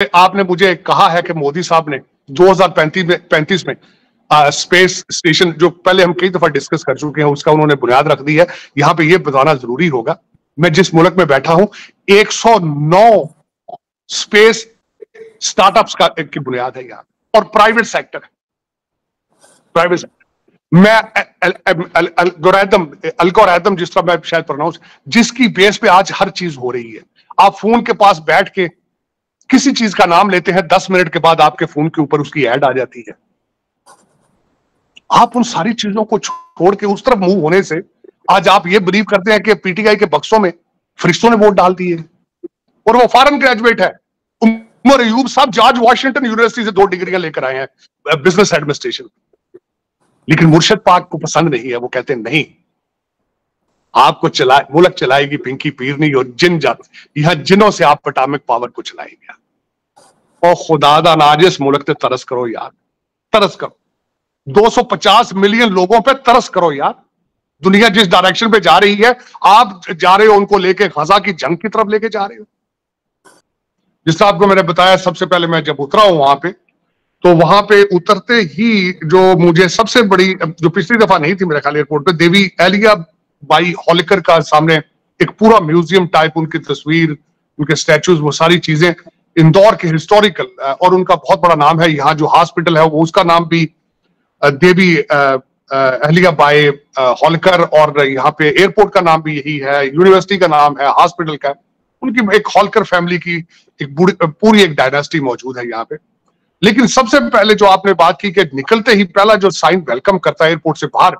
आपने मुझे कहा है कि मोदी साहब ने 2035 में स्पेस स्टेशन, जो पहले हम कई दफा डिस्कस कर चुके हैं, उसका उन्होंने बुनियाद रख दी है। यहां पे ये बताना जरूरी होगा, मैं जिस मुल्क में बैठा हूं 109 स्पेस स्टार्टअप्स की बुनियाद है यहां, और प्राइवेट सेक्टर है, प्राइवेट सेक्टर। मैं अल्गोरिथम जिस तरह मैं शायद प्रोनाउंस, जिसकी बेस पे आज हर चीज हो रही है। आप फोन के पास बैठ के किसी चीज का नाम लेते हैं, 10 मिनट के बाद आपके फोन के ऊपर उसकी ऐड आ जाती है। आप उन सारी चीजों को छोड़ के उस तरफ मूव होने से आज आप ये बिलीव करते हैं कि पीटीआई के बक्सों में फरिश्तों ने वोट डाल दिए, और वो फॉरेन ग्रेजुएट है। उमर अयूब साहब जॉर्ज वाशिंगटन यूनिवर्सिटी से 2 डिग्रियां लेकर आए हैं बिजनेस एडमिनिस्ट्रेशन, लेकिन मुर्शिद पाक को पसंद नहीं है। वो कहते हैं नहीं, आपको मुल्क चलाएगी पिंकी पीरनी और जिन जात, यहां जिनों से आप एटॉमिक पावर को चलाएंगे। और खुदा दा नाजिस मुल्क पे तरस करो यार, तरस करो। 250 मिलियन लोगों पे तरस करो यार। दुनिया जिस डायरेक्शन पे जा रही है, आप जा रहे हो उनको लेके गजा की जंग की तरफ लेके जा रहे हो। जिस आपको मैंने बताया, सबसे पहले मैं जब उतरा हूं वहां पे, तो वहां पे उतरते ही जो मुझे सबसे बड़ी, जो पिछली दफा नहीं थी मेरे ख्याल एयरपोर्ट पे, देवी एलिया बाई होलिकर का सामने एक पूरा म्यूजियम टाइप, उनकी तस्वीर, उनके स्टैचूज, वो सारी चीजें इंदौर के हिस्टोरिकल, और उनका बहुत बड़ा नाम है। यहाँ जो हॉस्पिटल है वो, उसका नाम भी देवी अहलिया बाई होलिकर, और यहाँ पे एयरपोर्ट का नाम भी यही है, यूनिवर्सिटी का नाम है, हॉस्पिटल का। उनकी एक होलिकर फैमिली की एक पूरी एक डायनास्टी मौजूद है यहाँ पे। लेकिन सबसे पहले जो आपने बात की कि निकलते ही पहला जो साइन वेलकम करता है एयरपोर्ट से बाहर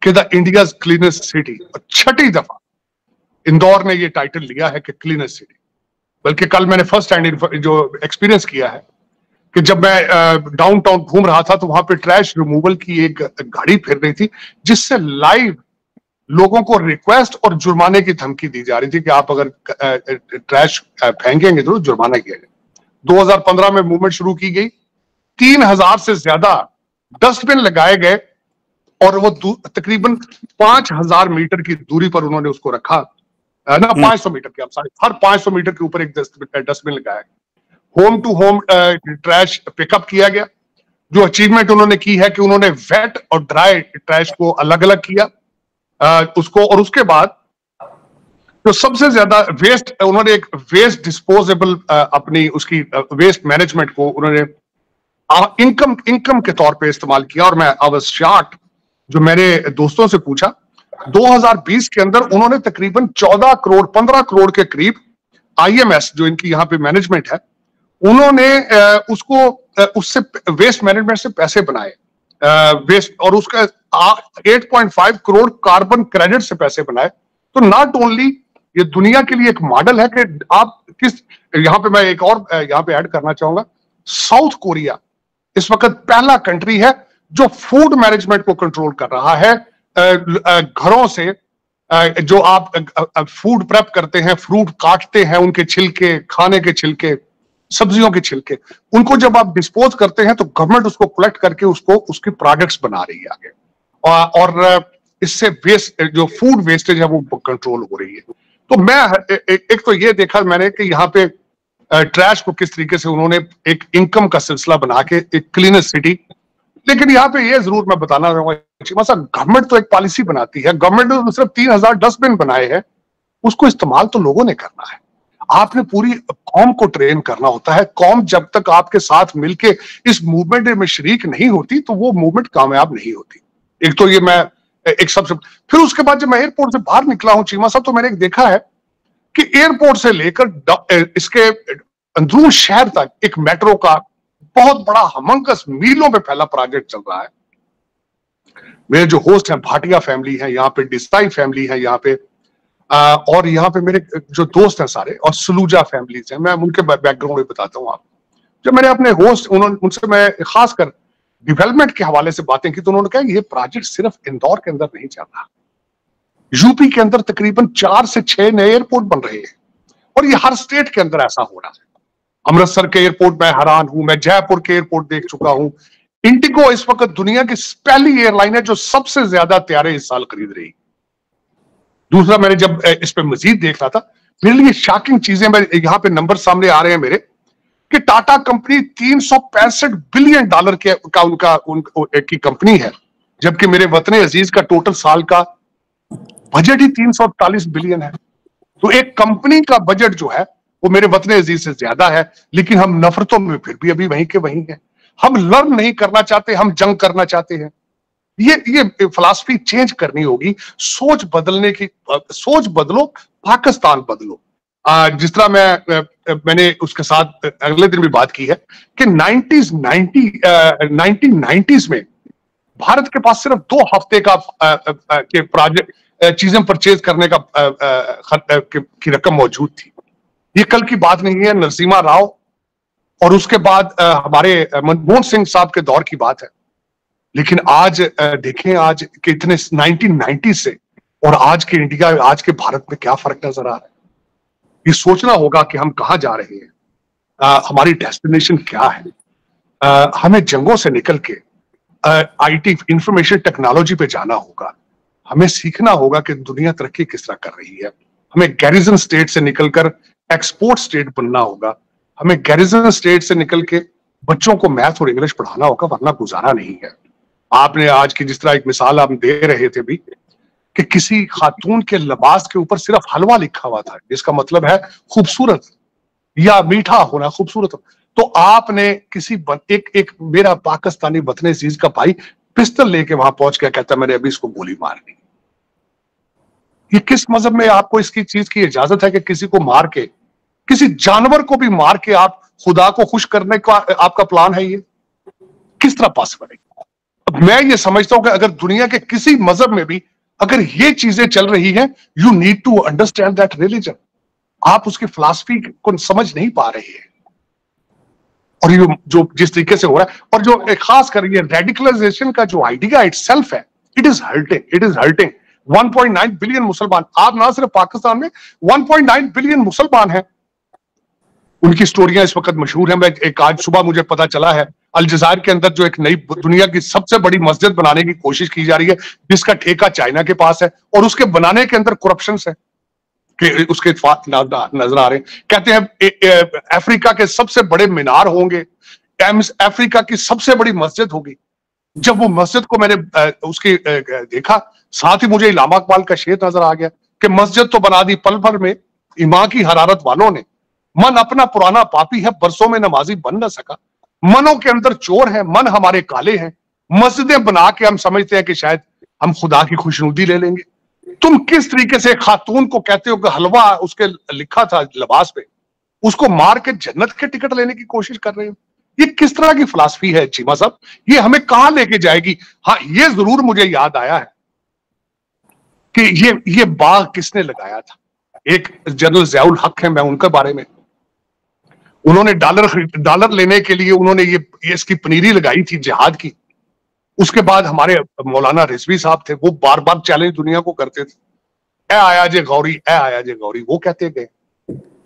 कि द इंडियाज क्लीनेस्ट सिटी, और छठी दफा इंदौर ने ये टाइटल लिया है कि क्लीनेस्ट सिटी। बल्कि कल मैंने फर्स्ट हैंड जो एक्सपीरियंस किया है कि जब मैं डाउनटाउन घूम रहा था, तो वहां पे ट्रैश रिमूवल की एक गाड़ी फिर रही थी, जिससे लाइव लोगों को रिक्वेस्ट और जुर्माने की धमकी दी जा रही थी कि आप अगर ट्रैश फेंकेंगे तो जुर्माना किया जाए। 2015 में मूवमेंट शुरू की गई, 3000 से ज्यादा डस्टबिन लगाए गए, और वो तकरीबन 5000 मीटर की दूरी पर उन्होंने उसको रखा ना, 500 मीटर के, हर 500 मीटर के ऊपर एक डस्टबिन लगाया। Home to home trash pickup किया गया। जो अचीवमेंट उन्होंने की है कि उन्होंने वेट और ड्राई ट्रैश को अलग अलग किया उसको, और उसके बाद तो सबसे ज्यादा वेस्ट, उन्होंने एक वेस्ट डिस्पोजेबल अपनी उसकी वेस्ट मैनेजमेंट को उन्होंने इनकम के तौर पे इस्तेमाल किया। और मैं आई वाज शॉक्ड, जो मैंने दोस्तों से पूछा, 2020 के अंदर उन्होंने तकरीबन 14 करोड़ 15 करोड़ के करीब IMS, जो इनकी यहाँ पे मैनेजमेंट है, उन्होंने उससे वेस्ट मैनेजमेंट से पैसे बनाए, वेस्ट, और उसका 8.5 करोड़ कार्बन क्रेडिट से पैसे बनाए। तो नॉट ओनली ये दुनिया के लिए एक मॉडल है कि आप किस, यहाँ पे मैं एक और यहाँ पे ऐड करना चाहूंगा, साउथ कोरिया इस वक्त पहला कंट्री है जो फूड मैनेजमेंट को कंट्रोल कर रहा है। घरों से जो आप फूड प्रेप करते हैं, फ्रूट काटते हैं, उनके छिलके, खाने के छिलके, सब्जियों के छिलके, उनको जब आप डिस्पोज करते हैं तो गवर्नमेंट उसको कलेक्ट करके उसको उसकी प्रोडक्ट्स बना रही है आगे, और इससे वेस्ट, जो फूड वेस्टेज है वो कंट्रोल हो रही है। तो मैं एक तो ये देखा मैंने कि यहाँ पे ट्रैश को किस तरीके से उन्होंने एक इनकम का सिलसिला बना के एक क्लीनेस्ट सिटी। लेकिन यहाँ पे ये जरूर मैं बताना चाहूंगा, गवर्नमेंट तो एक पॉलिसी बनाती है, गवर्नमेंट ने सिर्फ 3000 डस्टबिन बनाए हैं, उसको इस्तेमाल तो लोगों ने करना है। आपने पूरी कौम को ट्रेन करना होता है। कौम जब तक आपके साथ मिलके इस मूवमेंट में शरीक नहीं होती तो वो मूवमेंट कामयाब नहीं होती। एक तो ये मैं एक सबसे, फिर उसके बाद जब मैं एयरपोर्ट से बाहर निकला हूं चीमा साहब, तो मैंने देखा है कि एयरपोर्ट से लेकर इसके अंदरून शहर तक एक मेट्रो का बहुत बड़ा हमंकस मीलों पे फैला प्रोजेक्ट चल रहा है। मेरे जो होस्ट हैं भाटिया फैमिली है यहाँ पे, डिस्ताई फैमिली है यहाँ पे, और यहाँ पे मेरे जो दोस्त हैं सारे, और सलूजा फैमिलीज हैं। मैं उनके बैकग्राउंड में बताता हूँ आप। जब मैंने अपने होस्ट, उनसे मैं खासकर डेवलपमेंट के हवाले से बातें की, तो उन्होंने कहा ये प्रोजेक्ट सिर्फ इंदौर के अंदर नहीं चल रहा, यूपी के अंदर तकरीबन 4 से 6 नए एयरपोर्ट बन रहे हैं, और ये हर स्टेट के अंदर ऐसा हो रहा है। अमृतसर के एयरपोर्ट में हैरान हूं, मैं जयपुर के एयरपोर्ट देख चुका हूं। इंडिगो इस वक्त दुनिया की पहली एयरलाइन है जो सबसे ज्यादा तैयारे इस साल खरीद रही। दूसरा, मैंने जब इस पे मजीद देख रहा था, मेरे लिए शॉकिंग चीजें, मैं यहाँ पे नंबर सामने आ रहे हैं मेरे, कि टाटा कंपनी $365 बिलियन की कंपनी है, जबकि मेरे वतन अजीज का टोटल साल का बजट ही 348 बिलियन है। तो एक कंपनी का बजट जो है वो मेरे वतन अजीज से ज्यादा है, लेकिन हम नफरतों में फिर भी अभी वहीं के वहीं हैं। हम लर्न नहीं करना चाहते, हम जंग करना चाहते हैं। ये फिलॉसफी चेंज करनी होगी, सोच बदलने की, सोच बदलो, पाकिस्तान बदलो। जिस तरह मैंने उसके साथ अगले दिन भी बात की है कि 1990s में भारत के पास सिर्फ 2 हफ्ते का के प्रोजेक्ट चीजें परचेज करने का की रकम मौजूद थी। ये कल की बात नहीं है, नरसिम्हा राव और उसके बाद हमारे मनमोहन सिंह साहब के दौर की बात है। लेकिन आज देखें, आज के इतने 1990 से और आज के इंडिया, आज के भारत में क्या फर्क नजर आ रहा है। ये सोचना होगा कि हम कहां जा रहे हैं, हमारी डेस्टिनेशन क्या है। हमें जंगों से निकल के आईटी, इंफॉर्मेशन टेक्नोलॉजी पे जाना होगा। हमें सीखना होगा कि दुनिया तरक्की किस तरह कर रही है। हमें गैरिजन स्टेट से निकलकर एक्सपोर्ट स्टेट बनना होगा। हमें गैरिजन स्टेट से निकल के बच्चों को मैथ और इंग्लिश पढ़ाना होगा, वरना गुजारा नहीं है। आपने आज की जिस तरह एक मिसाल आप दे रहे थे भी कि किसी खातून के लिबास के ऊपर सिर्फ हलवा लिखा हुआ था, जिसका मतलब है खूबसूरत या मीठा होना, खूबसूरत। तो आपने किसी एक मेरा पाकिस्तानी वतन अजीज का भाई पिस्तल लेके वहां पहुंच गया, कहता मैंने अभी इसको गोली मारनी। ये किस मजहब में आपको इसकी चीज की इजाजत है कि किसी को मार के, किसी जानवर को भी मार के आप खुदा को खुश करने का आपका प्लान है? ये किस तरह पॉसिबल है? मैं ये समझता हूं कि अगर दुनिया के किसी मजहब में भी अगर ये चीजें चल रही हैं, you need to understand that religion. आप उसकी फिलॉसफी को समझ नहीं पा रहे हैं। और ये जो जिस तरीके से हो रहा है, और जो खास कर ये रेडिकलाइजेशन का जो आइडिया इटसेल्फ है, इट इज हर्टिंग 1.9 बिलियन मुसलमान। आप ना सिर्फ पाकिस्तान में 1.9 बिलियन मुसलमान हैं। उनकी स्टोरियां इस वक्त मशहूर हैं। मैं एक आज सुबह मुझे पता चला है अलजायर के अंदर जो एक नई दुनिया की सबसे बड़ी मस्जिद बनाने की कोशिश की जा रही है, जिसका ठेका चाइना के पास है, और उसके बनाने के अंदर करप्शन है कि उसके नजर आ रहे हैं। कहते हैं अफ्रीका के सबसे बड़े मीनार होंगे, अफ्रीका की सबसे बड़ी मस्जिद होगी। जब वो मस्जिद को मैंने उसकी देखा, साथ ही मुझे इलामा इकबाल का शेर नजर आ गया कि मस्जिद तो बना दी पल भर में ईमान की हरारत वालों ने, मन अपना पुराना पापी है, बरसों में नमाजी बन न सका। मनों के अंदर चोर है, मन हमारे काले हैं। मस्जिदें बना के हम समझते हैं कि शायद हम खुदा की खुशनुदी ले लेंगे। तुम किस तरीके से खातून को कहते हो कि हलवा उसके लिखा था लिबास पे, उसको मार के जन्नत के टिकट लेने की कोशिश कर रहे हो? ये किस तरह की फिलॉसफी है चीमा साहब? ये हमें कहां लेके जाएगी? हाँ, ये जरूर मुझे याद आया है कि ये बाग किसने लगाया था। एक जनरल ज़ियाउल हक है, मैं उनके बारे में, उन्होंने डॉलर लेने के लिए उन्होंने ये इसकी पनीरी लगाई थी जिहाद की। उसके बाद हमारे मौलाना रिजवी साहब थे, वो बार बार चैलेंज दुनिया को करते थे, ए आया जे गौरी, ए आया जे गौरी, वो कहते गए।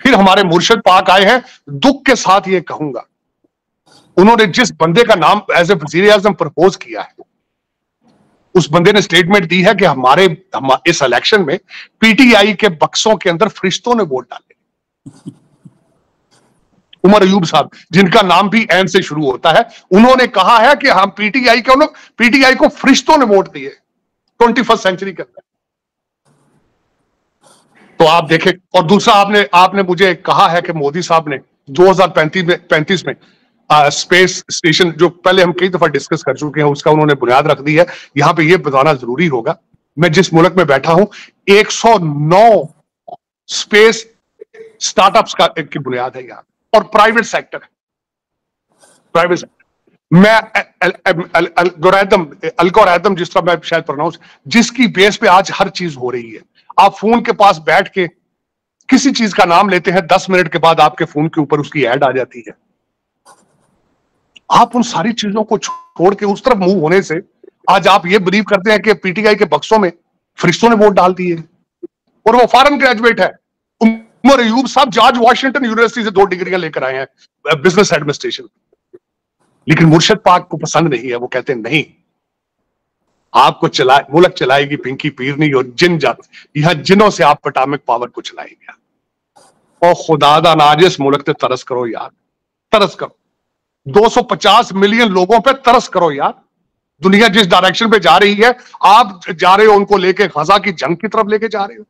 फिर हमारे मुर्शिद पाक आए हैं, दुख के साथ ये कहूंगा, उन्होंने जिस बंदे का नाम एज ए वजीर आजम प्रपोज किया है, उस बंदे ने स्टेटमेंट दी है कि हमारे इस इलेक्शन में पीटीआई के बक्सों के अंदर फरिश्तों ने वोट डाले। उमर अयूब साहब, जिनका नाम भी एन से शुरू होता है, उन्होंने कहा है कि हम पीटीआई को फरिश्तों ने वोट दिए 21st सेंचुरी के अंदर। तो आप देखें। और दूसरा, आपने मुझे कहा है कि मोदी साहब ने 2035 में स्पेस स्टेशन, जो पहले हम कई दफा डिस्कस कर चुके हैं, उसका उन्होंने बुनियाद रख दी है। यहां पे ये बताना जरूरी होगा, मैं जिस मुल्क में बैठा हूं 109 स्पेस स्टार्टअप्स की बुनियाद है यहां, और प्राइवेट सेक्टर है, प्राइवेट सेक्टर। मैं अल्गोरिथम जिस तरह मैं शायद प्रोनाउंस, जिसकी बेस पे आज हर चीज हो रही है। आप फोन के पास बैठ के किसी चीज का नाम लेते हैं, 10 मिनट के बाद आपके फोन के ऊपर उसकी ऐड आ जाती है। आप उन सारी चीजों को छोड़ के उस तरफ मूव होने से आज आप ये बिलीव करते हैं कि पीटीआई के बक्सों में फरिश्तों ने वोट डाल दिए, और वो फॉरेन ग्रेजुएट है। उमर अयूब साहब जॉर्ज वाशिंगटन यूनिवर्सिटी से 2 डिग्रियां लेकर आए हैं बिजनेस एडमिनिस्ट्रेशन, लेकिन मुर्शिद पाक को पसंद नहीं है। वो कहते हैं नहीं, आपको मुल्क चलाएगी पिंकी पीरनी और जिन जात, यहां जिनों से आप एटॉमिक पावर को चलाएंगे। और खुदा दा नाजिस मुल्क ते तरस करो यार, तरस करो, 250 मिलियन लोगों पे तरस करो यार। दुनिया जिस डायरेक्शन पे जा रही है, आप जा रहे हो उनको लेके गजा की जंग की तरफ लेके जा रहे हो।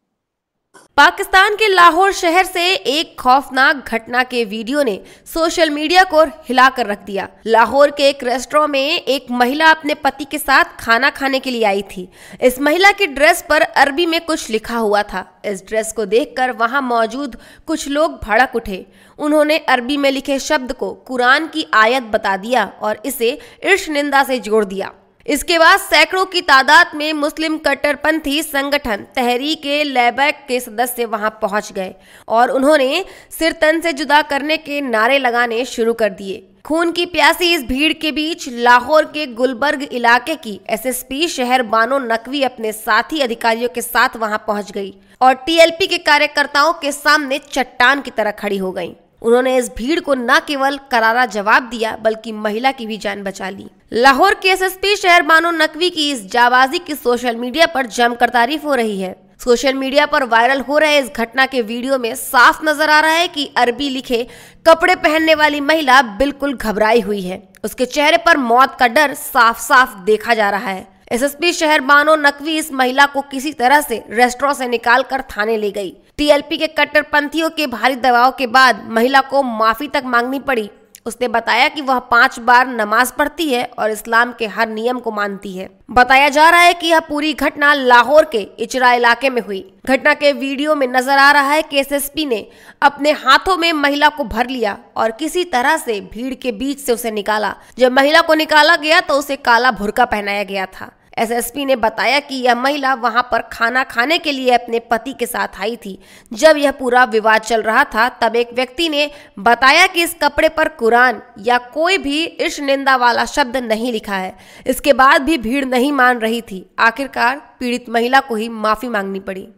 पाकिस्तान के लाहौर शहर से एक खौफनाक घटना के वीडियो ने सोशल मीडिया को हिलाकर रख दिया। लाहौर के एक रेस्टोरेंट में एक महिला अपने पति के साथ खाना खाने के लिए आई थी। इस महिला की ड्रेस पर अरबी में कुछ लिखा हुआ था। इस ड्रेस को देखकर वहां मौजूद कुछ लोग भड़क उठे। उन्होंने अरबी में लिखे शब्द को कुरान की आयत बता दिया और इसे ईर्ष्य निंदा से जोड़ दिया। इसके बाद सैकड़ों की तादाद में मुस्लिम कट्टरपंथी संगठन तहरीक-ए-लैबैक के सदस्य वहां पहुंच गए और उन्होंने सिर तन से जुदा करने के नारे लगाने शुरू कर दिए। खून की प्यासी इस भीड़ के बीच लाहौर के गुलबर्ग इलाके की एसएसपी शहर बानो नकवी अपने साथी अधिकारियों के साथ वहां पहुंच गई और टीएलपी के कार्यकर्ताओं के सामने चट्टान की तरह खड़ी हो गई। उन्होंने इस भीड़ को न केवल करारा जवाब दिया बल्कि महिला की भी जान बचा ली। लाहौर के एसएसपी शहर बानो नकवी की इस जाबाजी की सोशल मीडिया पर जमकर तारीफ हो रही है। सोशल मीडिया पर वायरल हो रहे इस घटना के वीडियो में साफ नजर आ रहा है कि अरबी लिखे कपड़े पहनने वाली महिला बिल्कुल घबराई हुई है। उसके चेहरे पर मौत का डर साफ साफ देखा जा रहा है। एसएसपी शहर बानो नकवी इस महिला को किसी तरह से रेस्टोरेंट से निकालकर थाने ले गई। टीएलपी के कट्टरपंथियों के भारी दबाव के बाद महिला को माफी तक मांगनी पड़ी। उसने बताया कि वह 5 बार नमाज पढ़ती है और इस्लाम के हर नियम को मानती है। बताया जा रहा है कि यह पूरी घटना लाहौर के इचरा इलाके में हुई। घटना के वीडियो में नजर आ रहा है कि एसएसपी ने अपने हाथों में महिला को भर लिया और किसी तरह से भीड़ के बीच से उसे निकाला। जब महिला को निकाला गया तो उसे काला बुर्का पहनाया गया था। एसएसपी ने बताया कि यह महिला वहां पर खाना खाने के लिए अपने पति के साथ आई थी। जब यह पूरा विवाद चल रहा था तब एक व्यक्ति ने बताया कि इस कपड़े पर कुरान या कोई भी ईर्ष्य निंदा वाला शब्द नहीं लिखा है। इसके बाद भी भीड़ नहीं मान रही थी। आखिरकार पीड़ित महिला को ही माफी मांगनी पड़ी।